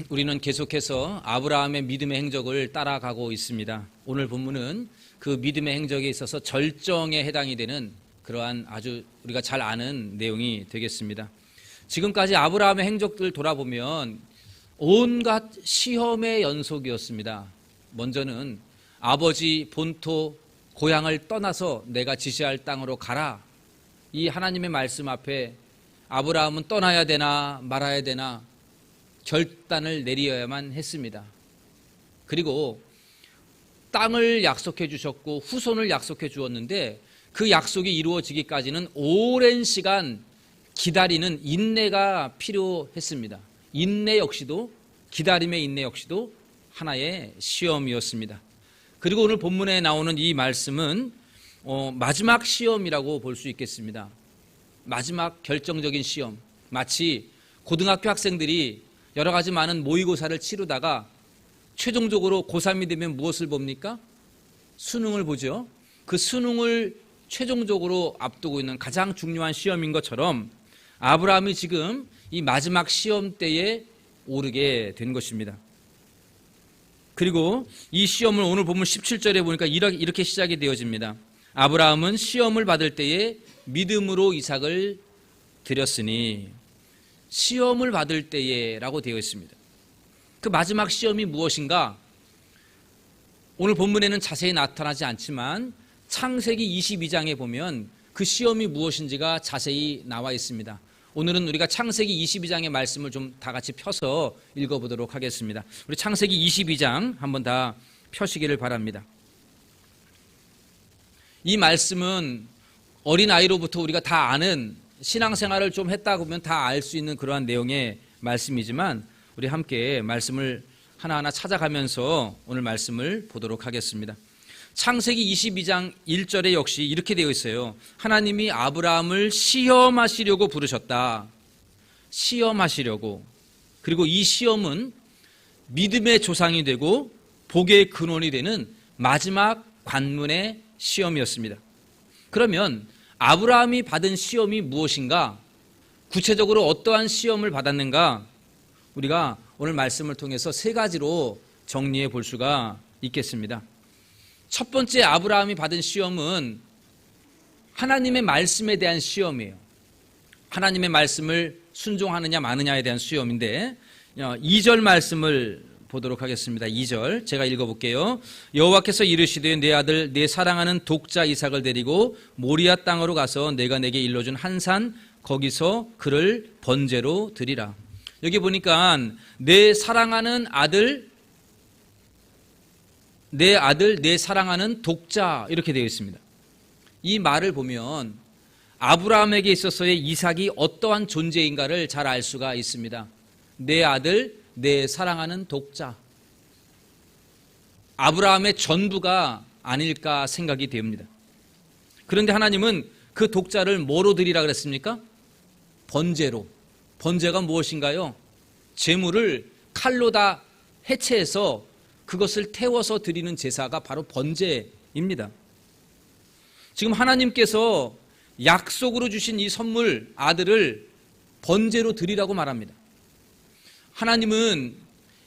우리는 계속해서 아브라함의 믿음의 행적을 따라가고 있습니다. 오늘 본문은 그 믿음의 행적에 있어서 절정에 해당이 되는 그러한 아주 우리가 잘 아는 내용이 되겠습니다. 지금까지 아브라함의 행적들을 돌아보면 온갖 시험의 연속이었습니다. 먼저는 아버지 본토 고향을 떠나서 내가 지시할 땅으로 가라. 이 하나님의 말씀 앞에 아브라함은 떠나야 되나 말아야 되나 결단을 내려야만 했습니다. 그리고 땅을 약속해 주셨고 후손을 약속해 주었는데 그 약속이 이루어지기까지는 오랜 시간 기다리는 인내가 필요했습니다. 인내 역시도, 기다림의 인내 역시도 하나의 시험이었습니다. 그리고 오늘 본문에 나오는 이 말씀은 마지막 시험이라고 볼 수 있겠습니다. 마지막 결정적인 시험. 마치 고등학교 학생들이 여러 가지 많은 모의고사를 치르다가 최종적으로 고3이 되면 무엇을 봅니까? 수능을 보죠. 그 수능을 최종적으로 앞두고 있는 가장 중요한 시험인 것처럼 아브라함이 지금 이 마지막 시험 때에 오르게 된 것입니다. 그리고 이 시험을 오늘 보면 17절에 보니까 이렇게 시작이 되어집니다. 아브라함은 시험을 받을 때에 믿음으로 이삭을 드렸으니, 시험을 받을 때에 라고 되어 있습니다. 그 마지막 시험이 무엇인가? 오늘 본문에는 자세히 나타나지 않지만 창세기 22장에 보면 그 시험이 무엇인지가 자세히 나와 있습니다. 오늘은 우리가 창세기 22장의 말씀을 좀 다 같이 펴서 읽어보도록 하겠습니다. 우리 창세기 22장 한번 다 펴시기를 바랍니다. 이 말씀은 어린아이로부터 우리가 다 아는, 신앙생활을 좀 했다 보면 다 알 수 있는 그러한 내용의 말씀이지만 우리 함께 말씀을 하나하나 찾아가면서 오늘 말씀을 보도록 하겠습니다. 창세기 22장 1절에 역시 이렇게 되어 있어요. 하나님이 아브라함을 시험하시려고 부르셨다. 시험하시려고. 그리고 이 시험은 믿음의 조상이 되고 복의 근원이 되는 마지막 관문의 시험이었습니다. 그러면 아브라함이 받은 시험이 무엇인가? 구체적으로 어떠한 시험을 받았는가? 우리가 오늘 말씀을 통해서 세 가지로 정리해 볼 수가 있겠습니다. 첫 번째 아브라함이 받은 시험은 하나님의 말씀에 대한 시험이에요. 하나님의 말씀을 순종하느냐 마느냐에 대한 시험인데 2절 말씀을 보도록 하겠습니다. 2절 제가 읽어볼게요. 여호와께서 이르시되 내 아들 내 사랑하는 독자 이삭을 데리고 모리아 땅으로 가서 내가 내게 일러준 한 산 거기서 그를 번제로 드리라. 여기 보니까 내 사랑하는 아들, 내 아들, 내 사랑하는 독자 이렇게 되어 있습니다. 이 말을 보면 아브라함에게 있어서의 이삭이 어떠한 존재인가를 잘 알 수가 있습니다. 내 아들, 내 사랑하는 독자. 아브라함의 전부가 아닐까 생각이 됩니다. 그런데 하나님은 그 독자를 뭐로 드리라 그랬습니까? 번제로. 번제가 무엇인가요? 제물을 칼로 다 해체해서 그것을 태워서 드리는 제사가 바로 번제입니다. 지금 하나님께서 약속으로 주신 이 선물 아들을 번제로 드리라고 말합니다. 하나님은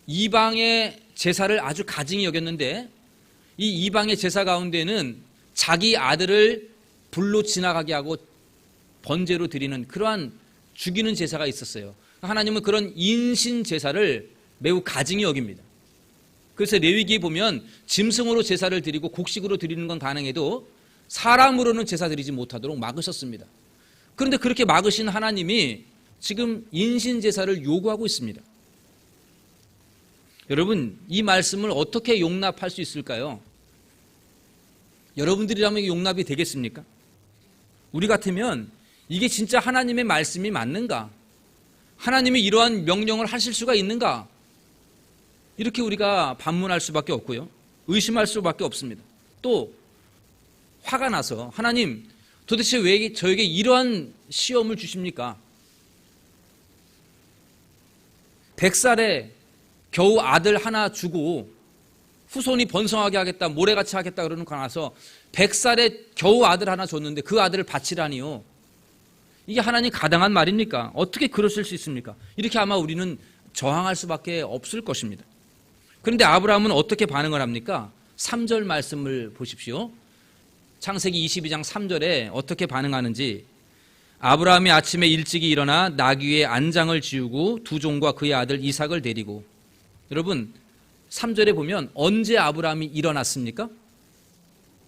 이방의 제사를 아주 가증히 여겼는데 이 이방의 제사 가운데는 자기 아들을 불로 지나가게 하고 번제로 드리는 그러한 죽이는 제사가 있었어요. 하나님은 그런 인신 제사를 매우 가증히 여깁니다. 그래서 레위기에 보면 짐승으로 제사를 드리고 곡식으로 드리는 건 가능해도 사람으로는 제사 드리지 못하도록 막으셨습니다. 그런데 그렇게 막으신 하나님이 지금 인신 제사를 요구하고 있습니다. 여러분, 이 말씀을 어떻게 용납할 수 있을까요? 여러분들이라면 용납이 되겠습니까? 우리 같으면 이게 진짜 하나님의 말씀이 맞는가? 하나님이 이러한 명령을 하실 수가 있는가? 이렇게 우리가 반문할 수밖에 없고요. 의심할 수밖에 없습니다. 또 화가 나서 하나님 도대체 왜 저에게 이러한 시험을 주십니까? 100살에 겨우 아들 하나 주고 후손이 번성하게 하겠다, 모래같이 하겠다 그러는 거 나서 100살에 겨우 아들 하나 줬는데 그 아들을 바치라니요. 이게 하나님 가당한 말입니까? 어떻게 그러실 수 있습니까? 이렇게 아마 우리는 저항할 수밖에 없을 것입니다. 그런데 아브라함은 어떻게 반응을 합니까? 3절 말씀을 보십시오. 창세기 22장 3절에 어떻게 반응하는지. 아브라함이 아침에 일찍이 일어나 나귀 위에 안장을 지우고 두 종과 그의 아들 이삭을 데리고. 여러분 3절에 보면 언제 아브라함이 일어났습니까?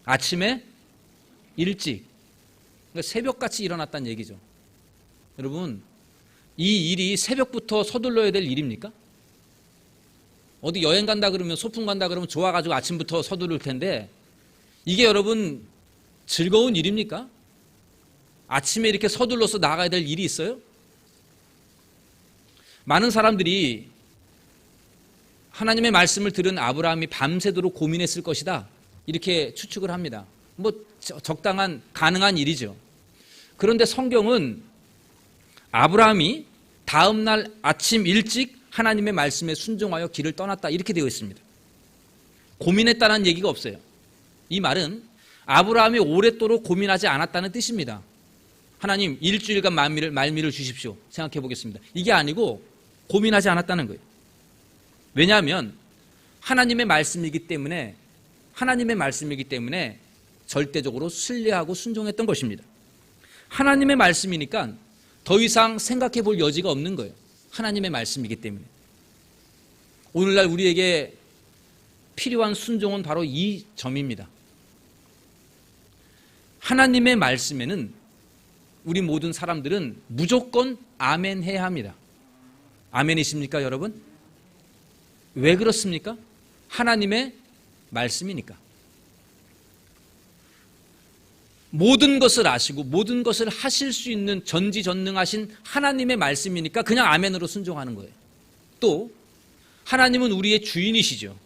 아침에 일찍. 그러니까 새벽같이 일어났다는 얘기죠. 여러분 이 일이 새벽부터 서둘러야 될 일입니까? 어디 여행 간다 그러면, 소풍 간다 그러면 좋아가지고 아침부터 서두를 텐데 이게 여러분 즐거운 일입니까? 아침에 이렇게 서둘러서 나가야 될 일이 있어요? 많은 사람들이 하나님의 말씀을 들은 아브라함이 밤새도록 고민했을 것이다 이렇게 추측을 합니다. 뭐 적당한 가능한 일이죠. 그런데 성경은 아브라함이 다음날 아침 일찍 하나님의 말씀에 순종하여 길을 떠났다 이렇게 되어 있습니다. 고민했다는 얘기가 없어요. 이 말은 아브라함이 오랫도록 고민하지 않았다는 뜻입니다. 하나님 일주일간 말미를 주십시오 생각해 보겠습니다. 이게 아니고 고민하지 않았다는 거예요. 왜냐하면 하나님의 말씀이기 때문에 절대적으로 신뢰하고 순종했던 것입니다. 하나님의 말씀이니까 더 이상 생각해 볼 여지가 없는 거예요. 하나님의 말씀이기 때문에. 오늘날 우리에게 필요한 순종은 바로 이 점입니다. 하나님의 말씀에는 우리 모든 사람들은 무조건 아멘 해야 합니다. 아멘이십니까 여러분? 왜 그렇습니까? 하나님의 말씀이니까. 모든 것을 아시고 모든 것을 하실 수 있는 전지전능하신 하나님의 말씀이니까 그냥 아멘으로 순종하는 거예요. 또 하나님은 우리의 주인이시죠.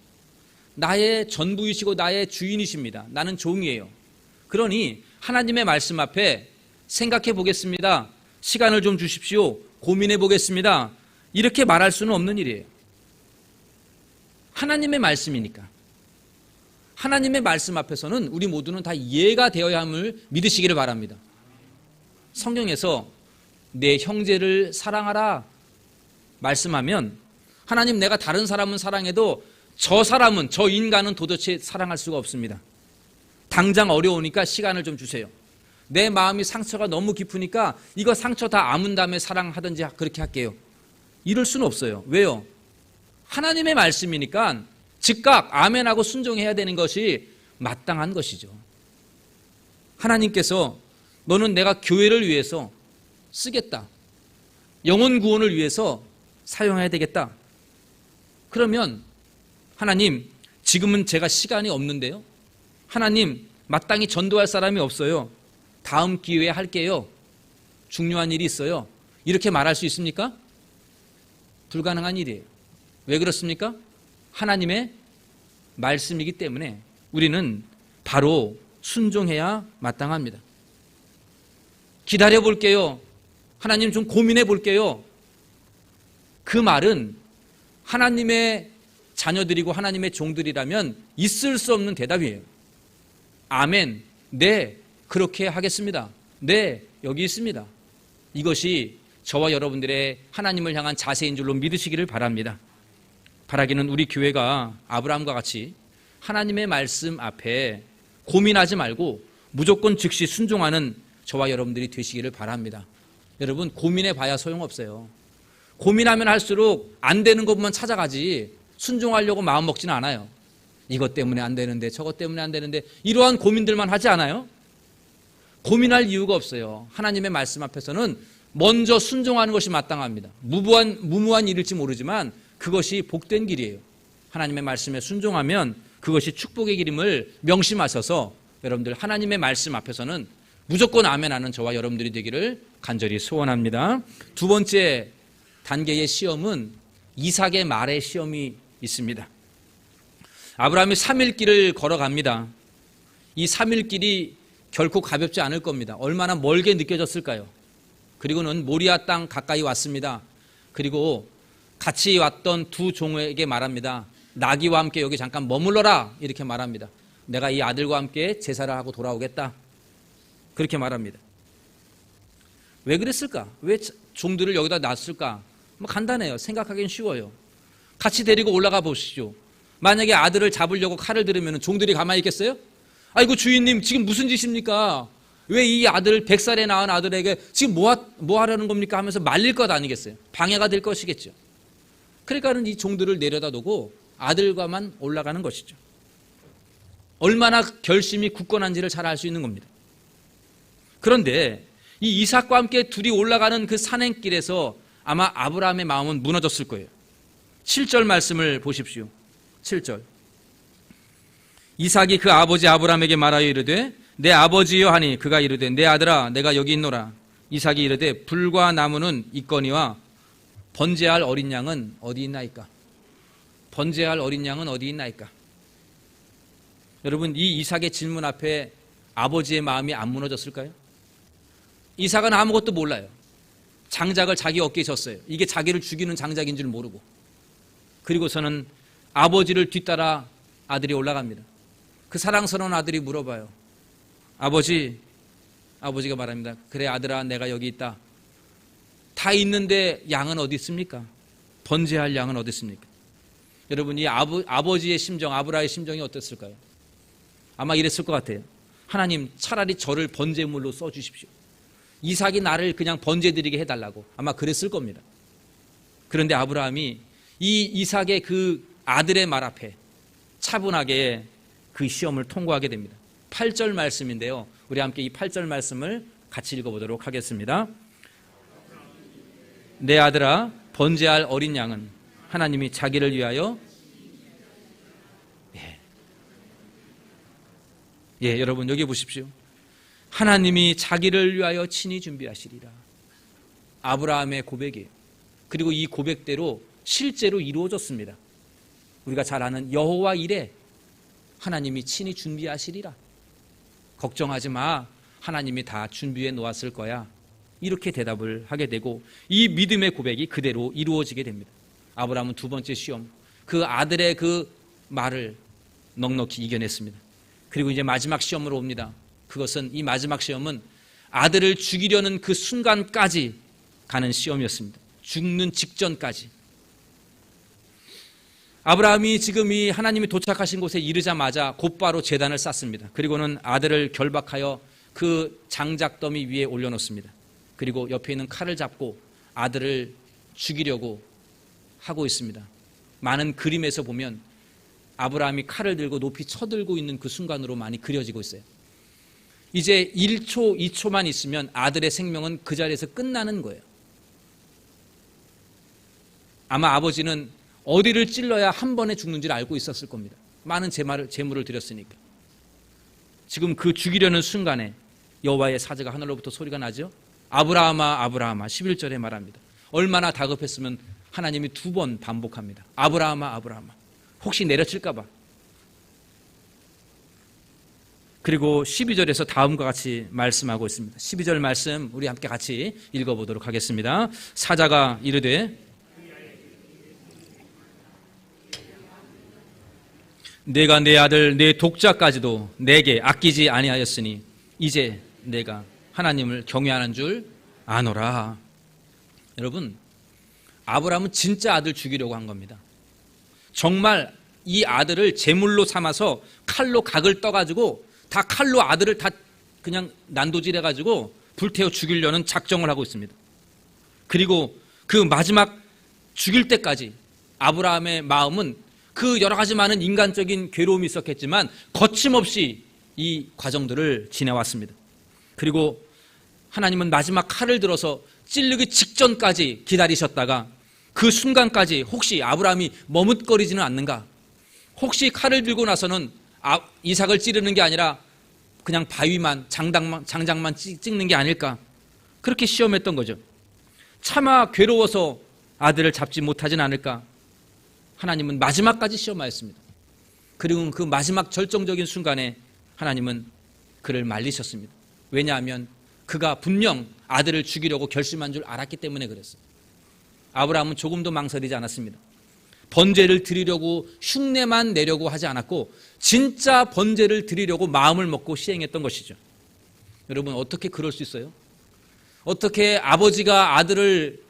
나의 전부이시고 나의 주인이십니다. 나는 종이에요. 그러니 하나님의 말씀 앞에 생각해 보겠습니다. 시간을 좀 주십시오. 고민해 보겠습니다. 이렇게 말할 수는 없는 일이에요. 하나님의 말씀이니까. 하나님의 말씀 앞에서는 우리 모두는 다 이해가 되어야 함을 믿으시기를 바랍니다. 성경에서 내 형제를 사랑하라 말씀하면 하나님 내가 다른 사람은 사랑해도 저 인간은 도대체 사랑할 수가 없습니다. 당장 어려우니까 시간을 좀 주세요. 내 마음이 상처가 너무 깊으니까 이거 상처 다 아문 다음에 사랑하든지 그렇게 할게요. 이럴 수는 없어요. 왜요? 하나님의 말씀이니까 즉각 아멘하고 순종해야 되는 것이 마땅한 것이죠. 하나님께서 너는 내가 교회를 위해서 쓰겠다. 영혼 구원을 위해서 사용해야 되겠다. 그러면 하나님 지금은 제가 시간이 없는데요. 하나님 마땅히 전도할 사람이 없어요. 다음 기회에 할게요. 중요한 일이 있어요. 이렇게 말할 수 있습니까? 불가능한 일이에요. 왜 그렇습니까? 하나님의 말씀이기 때문에 우리는 바로 순종해야 마땅합니다. 기다려 볼게요. 하나님 좀 고민해 볼게요. 그 말은 하나님의 자녀들이고 하나님의 종들이라면 있을 수 없는 대답이에요. 아멘. 네, 그렇게 하겠습니다. 네, 여기 있습니다. 이것이 저와 여러분들의 하나님을 향한 자세인 줄로 믿으시기를 바랍니다. 바라기는 우리 교회가 아브라함과 같이 하나님의 말씀 앞에 고민하지 말고 무조건 즉시 순종하는 저와 여러분들이 되시기를 바랍니다. 여러분 고민해 봐야 소용없어요. 고민하면 할수록 안 되는 것만 찾아가지 순종하려고 마음 먹지는 않아요. 이것 때문에 안 되는데 저것 때문에 안 되는데 이러한 고민들만 하지 않아요? 고민할 이유가 없어요. 하나님의 말씀 앞에서는 먼저 순종하는 것이 마땅합니다. 무모한 일일지 모르지만 그것이 복된 길이에요. 하나님의 말씀에 순종하면 그것이 축복의 길임을 명심하셔서 여러분들 하나님의 말씀 앞에서는 무조건 아멘하는 저와 여러분들이 되기를 간절히 소원합니다. 두 번째 단계의 시험은 이삭의 말의 시험이 있습니다. 아브라함이 3일 길을 걸어갑니다. 이 3일 길이 결코 가볍지 않을 겁니다. 얼마나 멀게 느껴졌을까요? 그리고는 모리아 땅 가까이 왔습니다. 그리고 같이 왔던 두 종에게 말합니다. 나귀와 함께 여기 잠깐 머물러라 이렇게 말합니다. 내가 이 아들과 함께 제사를 하고 돌아오겠다. 그렇게 말합니다. 왜 그랬을까? 왜 종들을 여기다 놨을까? 뭐 간단해요. 생각하기는 쉬워요. 같이 데리고 올라가 보시죠. 만약에 아들을 잡으려고 칼을 들으면 종들이 가만히 있겠어요? 아이고 주인님 지금 무슨 짓입니까? 왜 이 아들 100살에 낳은 아들에게 지금 뭐 하려는 겁니까? 하면서 말릴 것 아니겠어요? 방해가 될 것이겠죠. 그러니까는 이 종들을 내려다 두고 아들과만 올라가는 것이죠. 얼마나 결심이 굳건한지를 잘 알 수 있는 겁니다. 그런데 이 이삭과 함께 둘이 올라가는 그 산행길에서 아마 아브라함의 마음은 무너졌을 거예요. 7절 말씀을 보십시오. 7절. 이삭이 그 아버지 아브라함에게 말하여 이르되 내 아버지여 하니 그가 이르되 내 아들아 내가 여기 있노라. 이삭이 이르되 불과 나무는 있거니와 번제할 어린 양은 어디 있나이까? 번제할 어린 양은 어디 있나이까? 여러분 이 이삭의 질문 앞에 아버지의 마음이 안 무너졌을까요? 이삭은 아무것도 몰라요. 장작을 자기 어깨에 졌어요. 이게 자기를 죽이는 장작인 줄 모르고. 그리고서는 아버지를 뒤따라 아들이 올라갑니다. 그 사랑스러운 아들이 물어봐요. 아버지가 말합니다. 그래 아들아 내가 여기 있다. 다 있는데 양은 어디 있습니까? 번제할 양은 어디 있습니까? 여러분 이 아버지의 심정, 아브라함의 심정이 어땠을까요? 아마 이랬을 것 같아요. 하나님 차라리 저를 번제물로 써주십시오. 이삭이 나를 그냥 번제드리게 해달라고 아마 그랬을 겁니다. 그런데 아브라함이 이 이삭의 그 아들의 말 앞에 차분하게 그 시험을 통과하게 됩니다. 8절 말씀인데요. 우리 함께 이 8절 말씀을 같이 읽어보도록 하겠습니다. 내 아들아 번제할 어린 양은 하나님이 자기를 위하여 여러분 여기 보십시오. 하나님이 자기를 위하여 친히 준비하시리라. 아브라함의 고백이에요. 그리고 이 고백대로 실제로 이루어졌습니다. 우리가 잘 아는 여호와 이레 하나님이 친히 준비하시리라. 걱정하지 마. 하나님이 다 준비해 놓았을 거야. 이렇게 대답을 하게 되고 이 믿음의 고백이 그대로 이루어지게 됩니다. 아브라함은 두 번째 시험, 그 아들의 그 말을 넉넉히 이겨냈습니다. 그리고 이제 마지막 시험으로 옵니다. 그것은 이 마지막 시험은 아들을 죽이려는 그 순간까지 가는 시험이었습니다. 죽는 직전까지. 아브라함이 지금 이 하나님이 도착하신 곳에 이르자마자 곧바로 제단을 쌓습니다. 그리고는 아들을 결박하여 그 장작더미 위에 올려놓습니다. 그리고 옆에 있는 칼을 잡고 아들을 죽이려고 하고 있습니다. 많은 그림에서 보면 아브라함이 칼을 들고 높이 쳐들고 있는 그 순간으로 많이 그려지고 있어요. 이제 1초, 2초만 있으면 아들의 생명은 그 자리에서 끝나는 거예요. 아마 아버지는 어디를 찔러야 한 번에 죽는지를 알고 있었을 겁니다. 많은 제물을 드렸으니까. 지금 그 죽이려는 순간에 여호와의 사자가 하늘로부터 소리가 나죠. 아브라함아 아브라함아 11절에 말합니다. 얼마나 다급했으면 하나님이 2번 반복합니다. 아브라함아 아브라함아 혹시 내려칠까 봐. 그리고 12절에서 다음과 같이 말씀하고 있습니다. 12절 말씀 우리 함께 같이 읽어보도록 하겠습니다. 사자가 이르되 내가 내 아들 내 독자까지도 내게 아끼지 아니하였으니 이제 내가 하나님을 경외하는 줄 아노라. 여러분 아브라함은 진짜 아들 죽이려고 한 겁니다. 정말 이 아들을 제물로 삼아서 칼로 각을 떠가지고 다 칼로 아들을 다 그냥 난도질해가지고 불태워 죽이려는 작정을 하고 있습니다. 그리고 그 마지막 죽일 때까지 아브라함의 마음은 그 여러 가지 많은 인간적인 괴로움이 있었겠지만 거침없이 이 과정들을 지내왔습니다. 그리고 하나님은 마지막 칼을 들어서 찔르기 직전까지 기다리셨다가 그 순간까지 혹시 아브라함이 머뭇거리지는 않는가? 혹시 칼을 들고 나서는 이삭을 찌르는 게 아니라 그냥 바위만 장작만 찍는 게 아닐까? 그렇게 시험했던 거죠. 차마 괴로워서 아들을 잡지 못하진 않을까? 하나님은 마지막까지 시험하였습니다. 그리고 그 마지막 절정적인 순간에 하나님은 그를 말리셨습니다. 왜냐하면 그가 분명 아들을 죽이려고 결심한 줄 알았기 때문에 그랬어요. 아브라함은 조금도 망설이지 않았습니다. 번제를 드리려고 흉내만 내려고 하지 않았고 진짜 번제를 드리려고 마음을 먹고 시행했던 것이죠. 여러분 어떻게 그럴 수 있어요? 어떻게 아버지가 아들을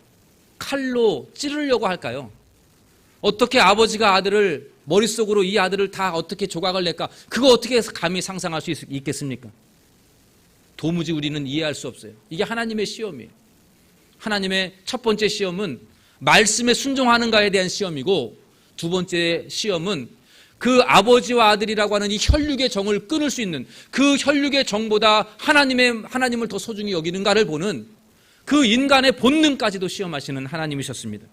칼로 찌르려고 할까요? 어떻게 아버지가 아들을 머릿속으로 이 아들을 다 어떻게 조각을 낼까? 그거 어떻게 해서 감히 상상할 수 있겠습니까? 도무지 우리는 이해할 수 없어요. 이게 하나님의 시험이에요. 하나님의 첫 번째 시험은 말씀에 순종하는가에 대한 시험이고, 두 번째 시험은 그 아버지와 아들이라고 하는 이 혈육의 정을 끊을 수 있는, 그 혈육의 정보다 하나님을 더 소중히 여기는가를 보는 그 인간의 본능까지도 시험하시는 하나님이셨습니다.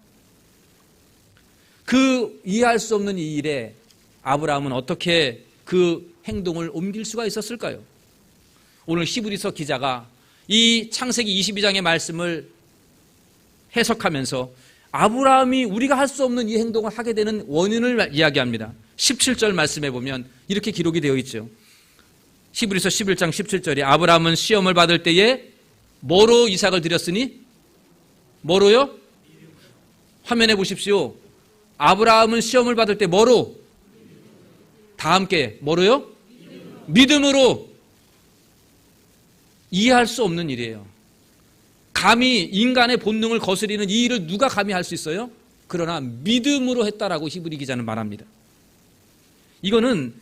그 이해할 수 없는 이 일에 아브라함은 어떻게 그 행동을 옮길 수가 있었을까요? 오늘 히브리서 기자가 이 창세기 22장의 말씀을 해석하면서 아브라함이 우리가 할 수 없는 이 행동을 하게 되는 원인을 이야기합니다. 17절 말씀에 보면 이렇게 기록이 되어 있죠. 히브리서 11장 17절에 아브라함은 시험을 받을 때에 뭐로 이삭을 드렸으니? 뭐로요? 화면에 보십시오. 아브라함은 시험을 받을 때 뭐로? 다 함께 뭐로요? 믿음으로. 이해할 수 없는 일이에요. 감히 인간의 본능을 거스리는 이 일을 누가 감히 할 수 있어요? 그러나 믿음으로 했다라고 히브리 기자는 말합니다. 이거는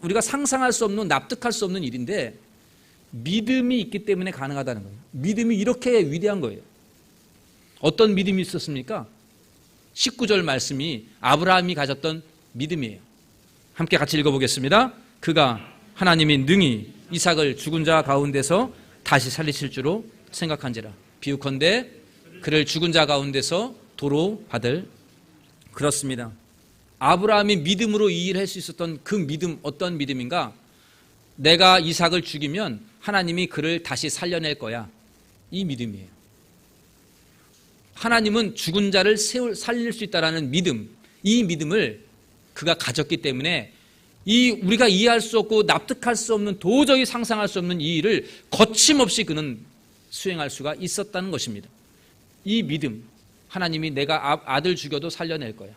우리가 상상할 수 없는, 납득할 수 없는 일인데 믿음이 있기 때문에 가능하다는 거예요. 믿음이 이렇게 위대한 거예요. 어떤 믿음이 있었습니까? 19절 말씀이 아브라함이 가졌던 믿음이에요. 함께 같이 읽어보겠습니다. 그가 하나님이 능히 이삭을 죽은 자 가운데서 다시 살리실 줄로 생각한지라. 비유컨대 그를 죽은 자 가운데서 도로 받을. 그렇습니다. 아브라함이 믿음으로 이 일을 할 수 있었던 그 믿음, 어떤 믿음인가? 내가 이삭을 죽이면 하나님이 그를 다시 살려낼 거야. 이 믿음이에요. 하나님은 죽은 자를 살릴 수 있다는 믿음, 이 믿음을 그가 가졌기 때문에 우리가 이해할 수 없고 납득할 수 없는, 도저히 상상할 수 없는 이 일을 거침없이 그는 수행할 수가 있었다는 것입니다. 이 믿음, 하나님이 내가 아들 죽여도 살려낼 거야.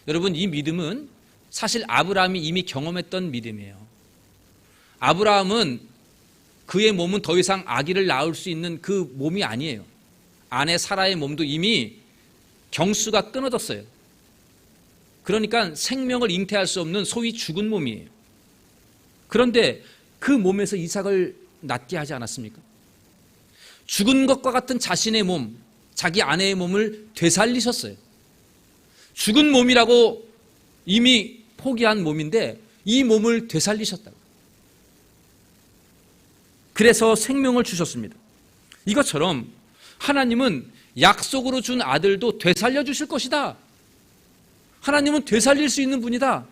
여러분, 이 믿음은 사실 아브라함이 이미 경험했던 믿음이에요. 아브라함은 그의 몸은 더 이상 아기를 낳을 수 있는 그 몸이 아니에요. 아내 사라의 몸도 이미 경수가 끊어졌어요. 그러니까 생명을 잉태할 수 없는 소위 죽은 몸이에요. 그런데 그 몸에서 이삭을 낳게 하지 않았습니까? 죽은 것과 같은 자신의 몸, 자기 아내의 몸을 되살리셨어요. 죽은 몸이라고 이미 포기한 몸인데 이 몸을 되살리셨다고. 그래서 생명을 주셨습니다. 이것처럼 하나님은 약속으로 준 아들도 되살려 주실 것이다. 하나님은 되살릴 수 있는 분이다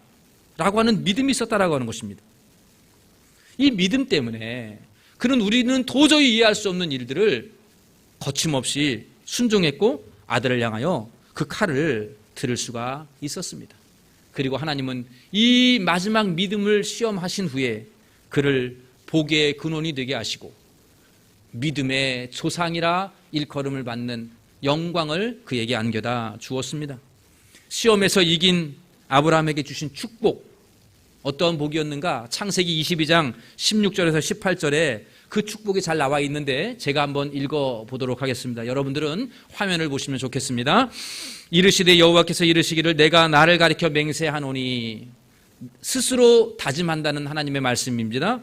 라고 하는 믿음이 있었다라고 하는 것입니다. 이 믿음 때문에 우리는 도저히 이해할 수 없는 일들을 거침없이 순종했고 아들을 향하여 그 칼을 들을 수가 있었습니다. 그리고 하나님은 이 마지막 믿음을 시험하신 후에 그를 복의 근원이 되게 하시고 믿음의 조상이라 일컬음을 받는 영광을 그에게 안겨다 주었습니다. 시험에서 이긴 아브라함에게 주신 축복, 어떠한 복이었는가? 창세기 22장 16절에서 18절에 그 축복이 잘 나와 있는데 제가 한번 읽어보도록 하겠습니다. 여러분들은 화면을 보시면 좋겠습니다. 이르시되 여호와께서 이르시기를 내가 나를 가리켜 맹세하노니, 스스로 다짐한다는 하나님의 말씀입니다.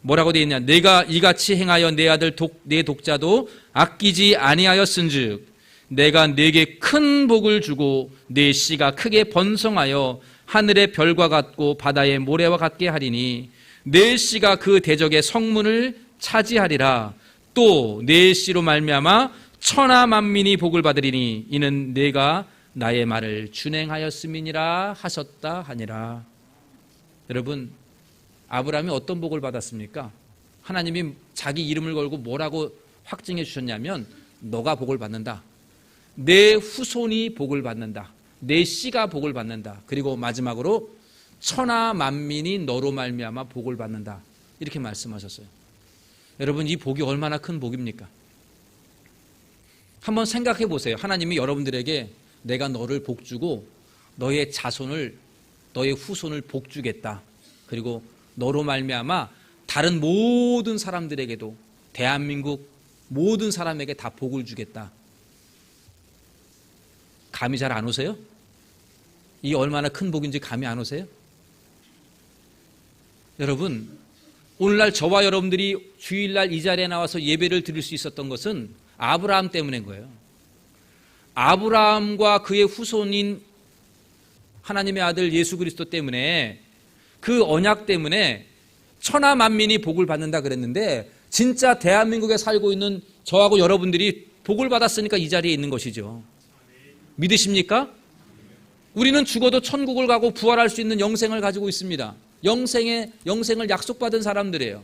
뭐라고 되어 있냐? 내가 이같이 행하여 내 아들 내 독자도 아끼지 아니하였은즉 내가 네게 큰 복을 주고 네 씨가 크게 번성하여 하늘의 별과 같고 바다의 모래와 같게 하리니 네 씨가 그 대적의 성문을 차지하리라. 또 네 씨로 말미암아 천하 만민이 복을 받으리니 이는 내가 나의 말을 준행하였음이니라 하셨다 하니라. 여러분, 아브라함이 어떤 복을 받았습니까? 하나님이 자기 이름을 걸고 뭐라고 확증해 주셨냐면 너가 복을 받는다. 내 후손이 복을 받는다. 내 씨가 복을 받는다. 그리고 마지막으로 천하 만민이 너로 말미암아 복을 받는다. 이렇게 말씀하셨어요. 여러분, 이 복이 얼마나 큰 복입니까? 한번 생각해 보세요. 하나님이 여러분들에게 내가 너를 복주고 너의 자손을, 너의 후손을 복주겠다. 그리고 너로 말미암아 다른 모든 사람들에게도, 대한민국 모든 사람에게 다 복을 주겠다. 감이 잘 안 오세요? 이게 얼마나 큰 복인지 감이 안 오세요? 여러분, 오늘날 저와 여러분들이 주일날 이 자리에 나와서 예배를 드릴 수 있었던 것은 아브라함 때문인 거예요. 아브라함과 그의 후손인 하나님의 아들 예수 그리스도 때문에, 그 언약 때문에 천하 만민이 복을 받는다 그랬는데, 진짜 대한민국에 살고 있는 저하고 여러분들이 복을 받았으니까 이 자리에 있는 것이죠. 믿으십니까? 우리는 죽어도 천국을 가고 부활할 수 있는 영생을 가지고 있습니다. 영생을 약속받은 사람들이에요.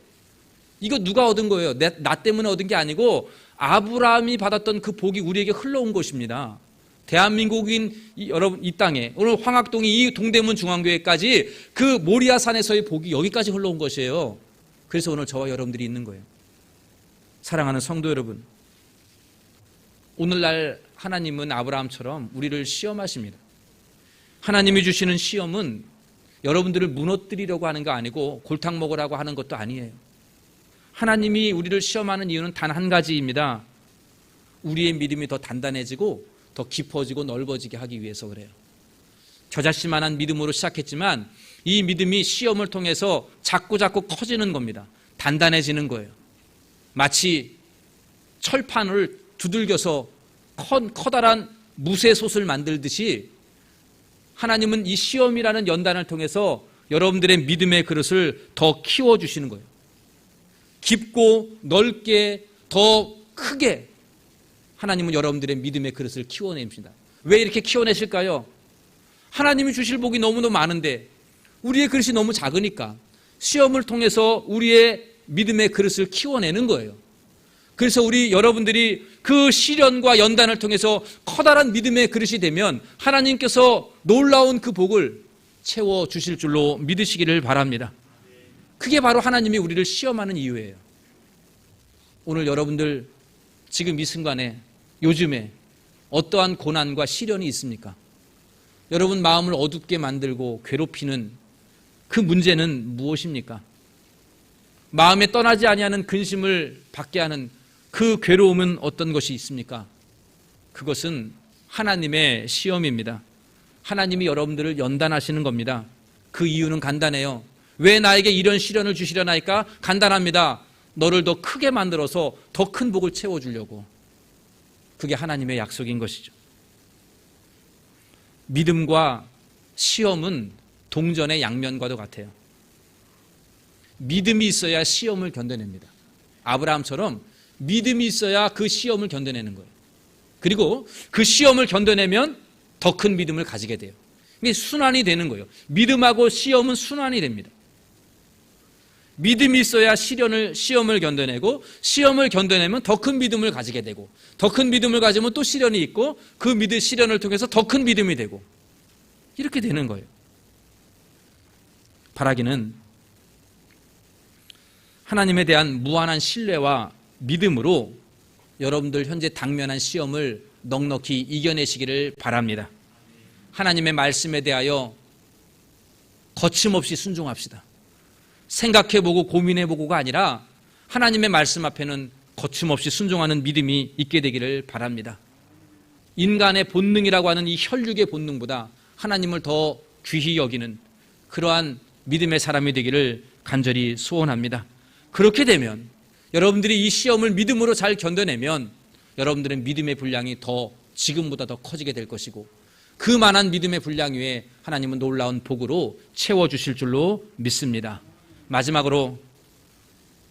이거 누가 얻은 거예요? 나 때문에 얻은 게 아니고 아브라함이 받았던 그 복이 우리에게 흘러온 것입니다. 대한민국인 여러분, 이 땅에 오늘 황학동이 이 동대문 중앙교회까지 그 모리아산에서의 복이 여기까지 흘러온 것이에요. 그래서 오늘 저와 여러분들이 있는 거예요. 사랑하는 성도 여러분, 오늘날 하나님은 아브라함처럼 우리를 시험하십니다. 하나님이 주시는 시험은 여러분들을 무너뜨리려고 하는 거 아니고 골탕 먹으라고 하는 것도 아니에요. 하나님이 우리를 시험하는 이유는 단 한 가지입니다. 우리의 믿음이 더 단단해지고 더 깊어지고 넓어지게 하기 위해서 그래요. 겨자씨만한 믿음으로 시작했지만 이 믿음이 시험을 통해서 자꾸 커지는 겁니다. 단단해지는 거예요. 마치 철판을 두들겨서 커다란 무쇠솥을 만들듯이 하나님은 이 시험이라는 연단을 통해서 여러분들의 믿음의 그릇을 더 키워주시는 거예요. 깊고 넓게 더 크게 하나님은 여러분들의 믿음의 그릇을 키워냅니다. 왜 이렇게 키워내실까요? 하나님이 주실 복이 너무너무 많은데 우리의 그릇이 너무 작으니까 시험을 통해서 우리의 믿음의 그릇을 키워내는 거예요. 그래서 우리 여러분들이 그 시련과 연단을 통해서 커다란 믿음의 그릇이 되면 하나님께서 놀라운 그 복을 채워주실 줄로 믿으시기를 바랍니다. 그게 바로 하나님이 우리를 시험하는 이유예요. 오늘 여러분들 지금 이 순간에 요즘에 어떠한 고난과 시련이 있습니까? 여러분 마음을 어둡게 만들고 괴롭히는 그 문제는 무엇입니까? 마음에 떠나지 아니하는 근심을 받게 하는 그 괴로움은 어떤 것이 있습니까? 그것은 하나님의 시험입니다. 하나님이 여러분들을 연단하시는 겁니다. 그 이유는 간단해요. 왜 나에게 이런 시련을 주시려나이까? 간단합니다. 너를 더 크게 만들어서 더 큰 복을 채워주려고. 그게 하나님의 약속인 것이죠. 믿음과 시험은 동전의 양면과도 같아요. 믿음이 있어야 시험을 견뎌냅니다. 아브라함처럼 믿음이 있어야 그 시험을 견뎌내는 거예요. 그리고 그 시험을 견뎌내면 더 큰 믿음을 가지게 돼요. 이게 순환이 되는 거예요. 믿음하고 시험은 순환이 됩니다. 믿음이 있어야 시험을 견뎌내고 시험을 견뎌내면 더 큰 믿음을 가지게 되고 더 큰 믿음을 가지면 또 시련이 있고 그 시련을 통해서 더 큰 믿음이 되고 이렇게 되는 거예요. 바라기는 하나님에 대한 무한한 신뢰와 믿음으로 여러분들 현재 당면한 시험을 넉넉히 이겨내시기를 바랍니다. 하나님의 말씀에 대하여 거침없이 순종합시다. 생각해보고 고민해보고가 아니라 하나님의 말씀 앞에는 거침없이 순종하는 믿음이 있게 되기를 바랍니다. 인간의 본능이라고 하는 이 혈육의 본능보다 하나님을 더 귀히 여기는 그러한 믿음의 사람이 되기를 간절히 소원합니다. 그렇게 되면 여러분들이 이 시험을 믿음으로 잘 견뎌내면 여러분들의 믿음의 분량이 더 지금보다 더 커지게 될 것이고 그 많은 믿음의 분량 위에 하나님은 놀라운 복으로 채워주실 줄로 믿습니다. 마지막으로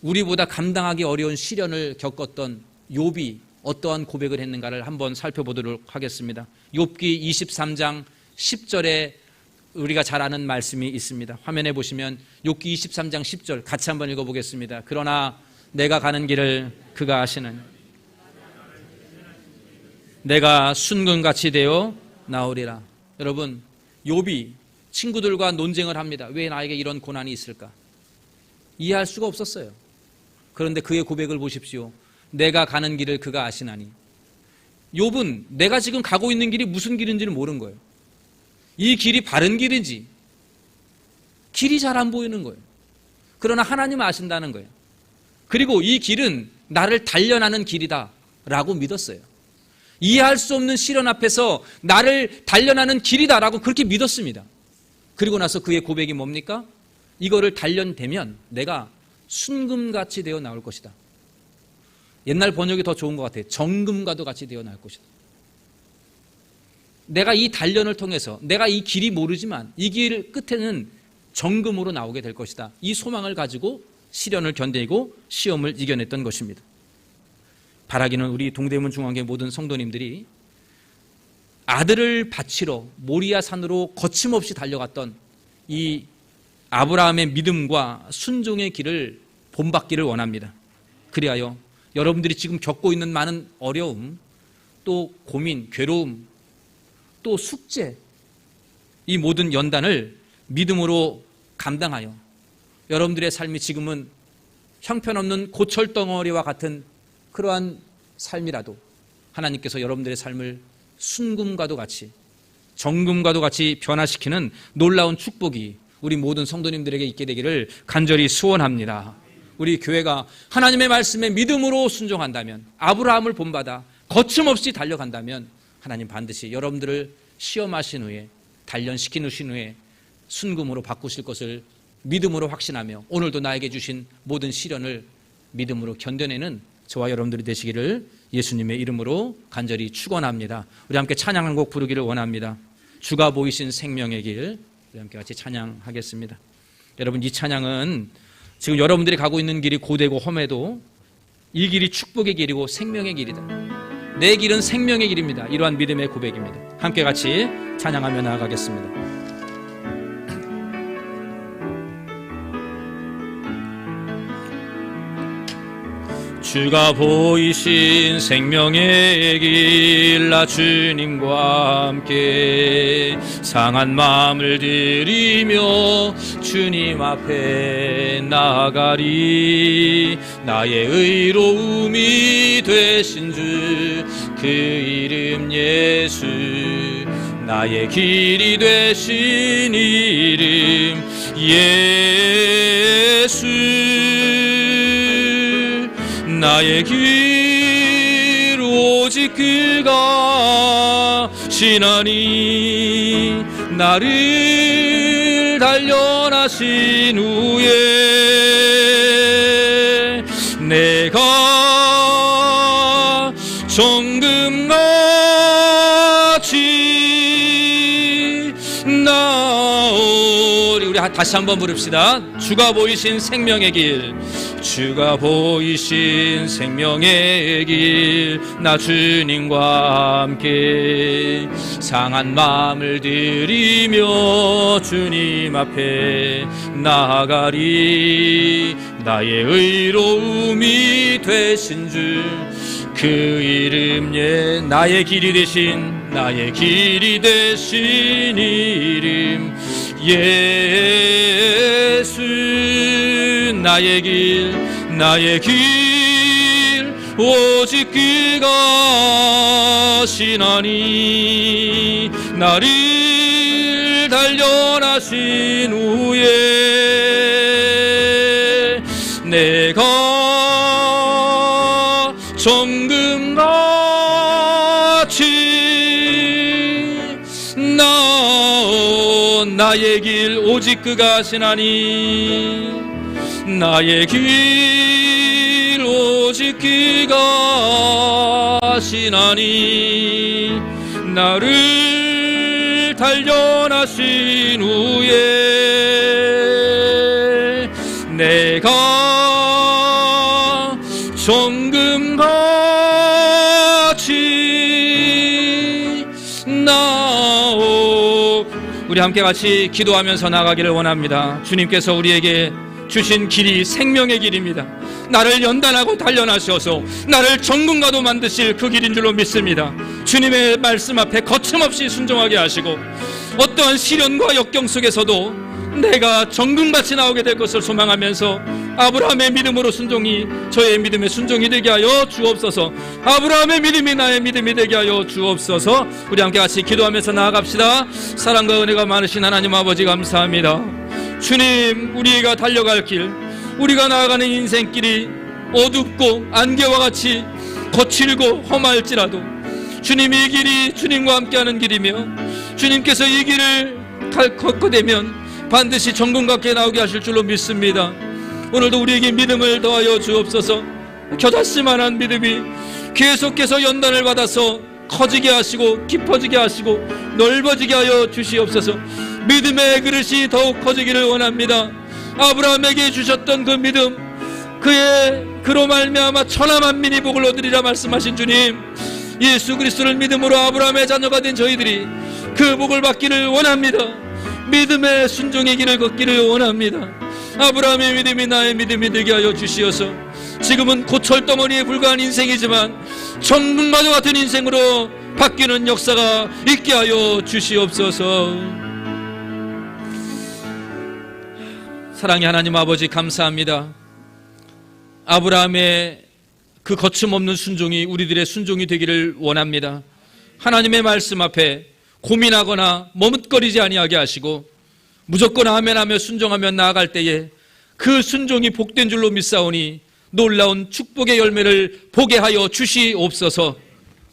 우리보다 감당하기 어려운 시련을 겪었던 욥이 어떠한 고백을 했는가를 한번 살펴보도록 하겠습니다. 욥기 23장 10절에 우리가 잘 아는 말씀이 있습니다. 화면에 보시면 욥기 23장 10절 같이 한번 읽어보겠습니다. 그러나 내가 가는 길을 그가 아시는 내가 순금같이 되어 나오리라. 여러분, 욥이 친구들과 논쟁을 합니다. 왜 나에게 이런 고난이 있을까? 이해할 수가 없었어요. 그런데 그의 고백을 보십시오. 내가 가는 길을 그가 아시나니. 욥은 내가 지금 가고 있는 길이 무슨 길인지를 모르는 거예요. 이 길이 바른 길인지 길이 잘 안 보이는 거예요. 그러나 하나님은 아신다는 거예요. 그리고 이 길은 나를 단련하는 길이다 라고 믿었어요. 이해할 수 없는 시련 앞에서 나를 단련하는 길이다라고 그렇게 믿었습니다. 그리고 나서 그의 고백이 뭡니까? 이거를 단련되면 내가 순금같이 되어 나올 것이다. 옛날 번역이 더 좋은 것 같아요. 정금과도 같이 되어 나올 것이다. 내가 이 단련을 통해서 내가 이 길이 모르지만 이 길 끝에는 정금으로 나오게 될 것이다. 이 소망을 가지고 시련을 견디고 시험을 이겨냈던 것입니다. 바라기는 우리 동대문 중앙교회 모든 성도님들이 아들을 바치러 모리아 산으로 거침없이 달려갔던 이 아브라함의 믿음과 순종의 길을 본받기를 원합니다. 그리하여 여러분들이 지금 겪고 있는 많은 어려움, 또 고민, 괴로움, 또 숙제, 이 모든 연단을 믿음으로 감당하여 여러분들의 삶이 지금은 형편없는 고철덩어리와 같은 그러한 삶이라도 하나님께서 여러분들의 삶을 순금과도 같이 정금과도 같이 변화시키는 놀라운 축복이 우리 모든 성도님들에게 있게 되기를 간절히 소원합니다. 우리 교회가 하나님의 말씀에 믿음으로 순종한다면, 아브라함을 본받아 거침없이 달려간다면 하나님 반드시 여러분들을 시험하신 후에 단련시킨 후에 순금으로 바꾸실 것을 믿음으로 확신하며 오늘도 나에게 주신 모든 시련을 믿음으로 견뎌내는 저와 여러분들이 되시기를 예수님의 이름으로 간절히 축원합니다. 우리 함께 찬양 한 곡 부르기를 원합니다. 주가 보이신 생명의 길, 우리 함께 같이 찬양하겠습니다. 여러분, 이 찬양은 지금 여러분들이 가고 있는 길이 고되고 험해도 이 길이 축복의 길이고 생명의 길이다. 내 길은 생명의 길입니다. 이러한 믿음의 고백입니다. 함께 같이 찬양하며 나아가겠습니다. 주가 보이신 생명의 길, 나 주님과 함께 상한 마음을 들이며 주님 앞에 나아가리. 나의 의로움이 되신 주 그 이름 예수, 나의 길이 되신 이름 예수. 나의 길 오직 그가 신하니, 나를 단련하신 후에 내가 정금같이 나오리. 우리 다시 한번 부릅시다. 주가 보이신 생명의 길, 주가 보이신 생명의 길, 나 주님과 함께 상한 마음을 들이며 주님 앞에 나아가리. 나의 의로움이 되신 주 그 이름 나의 길이 되신, 나의 길이 되신 이름 예수. 나의 길 오직 그가 신하니, 나를 단련하신 후에 내가 정금같이 나온. 나의 길 오직 그가 신하니, 나의 길 오직 그가 신하니, 나를 단련하신 후에 내가 정금같이 나오. 우리 함께 같이 기도하면서 나가기를 원합니다. 주님께서 우리에게 주신 길이 생명의 길입니다. 나를 연단하고 단련하셔서 나를 정금과도 만드실 그 길인 줄로 믿습니다. 주님의 말씀 앞에 거침없이 순종하게 하시고 어떠한 시련과 역경 속에서도 내가 정금같이 나오게 될 것을 소망하면서 아브라함의 믿음으로 순종이 저의 믿음의 순종이 되게 하여 주옵소서. 아브라함의 믿음이 나의 믿음이 되게 하여 주옵소서. 우리 함께 같이 기도하면서 나아갑시다. 사랑과 은혜가 많으신 하나님 아버지 감사합니다. 주님, 우리가 달려갈 길, 우리가 나아가는 인생길이 어둡고 안개와 같이 거칠고 험할지라도 주님이 이 길이 주님과 함께하는 길이며 주님께서 이 길을 걷게 되면 반드시 정금 갖게 나오게 하실 줄로 믿습니다. 오늘도 우리에게 믿음을 더하여 주옵소서. 겨자씨만한 믿음이 계속해서 연단을 받아서 커지게 하시고 깊어지게 하시고 넓어지게 하여 주시옵소서. 믿음의 그릇이 더욱 커지기를 원합니다. 아브라함에게 주셨던 그 믿음, 그로 말미암아 천하 만민이 복을 얻으리라 말씀하신 주님, 예수 그리스도를 믿음으로 아브라함의 자녀가 된 저희들이 그 복을 받기를 원합니다. 믿음의 순종의 길을 걷기를 원합니다. 아브라함의 믿음이 나의 믿음이 되게 하여 주시어서 지금은 고철덩어리에 불과한 인생이지만 정금과도 같은 인생으로 바뀌는 역사가 있게 하여 주시옵소서. 사랑의 하나님 아버지, 감사합니다. 아브라함의 그 거침없는 순종이 우리들의 순종이 되기를 원합니다. 하나님의 말씀 앞에 고민하거나 머뭇거리지 아니하게 하시고 무조건 아멘하며 순종하며 나아갈 때에 그 순종이 복된 줄로 믿사오니 놀라운 축복의 열매를 보게 하여 주시옵소서.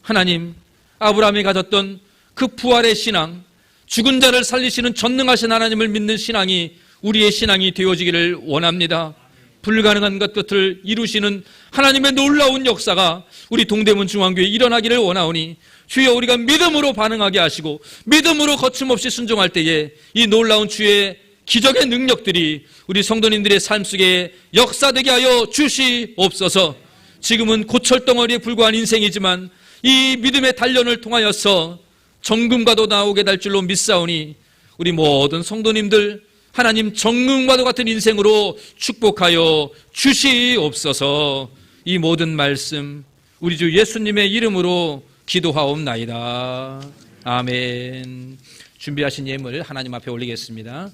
하나님, 아브라함이 가졌던 그 부활의 신앙, 죽은 자를 살리시는 전능하신 하나님을 믿는 신앙이 우리의 신앙이 되어지기를 원합니다. 불가능한 것들을 이루시는 하나님의 놀라운 역사가 우리 동대문 중앙교회에 일어나기를 원하오니 주여, 우리가 믿음으로 반응하게 하시고 믿음으로 거침없이 순종할 때에 이 놀라운 주의 기적의 능력들이 우리 성도님들의 삶 속에 역사되게 하여 주시옵소서. 지금은 고철덩어리에 불과한 인생이지만 이 믿음의 단련을 통하여서 정금과도 나오게 될 줄로 믿사오니 우리 모든 성도님들 하나님 정금과도 같은 인생으로 축복하여 주시옵소서. 이 모든 말씀 우리 주 예수님의 이름으로 기도하옵나이다. 아멘. 준비하신 예물 하나님 앞에 올리겠습니다.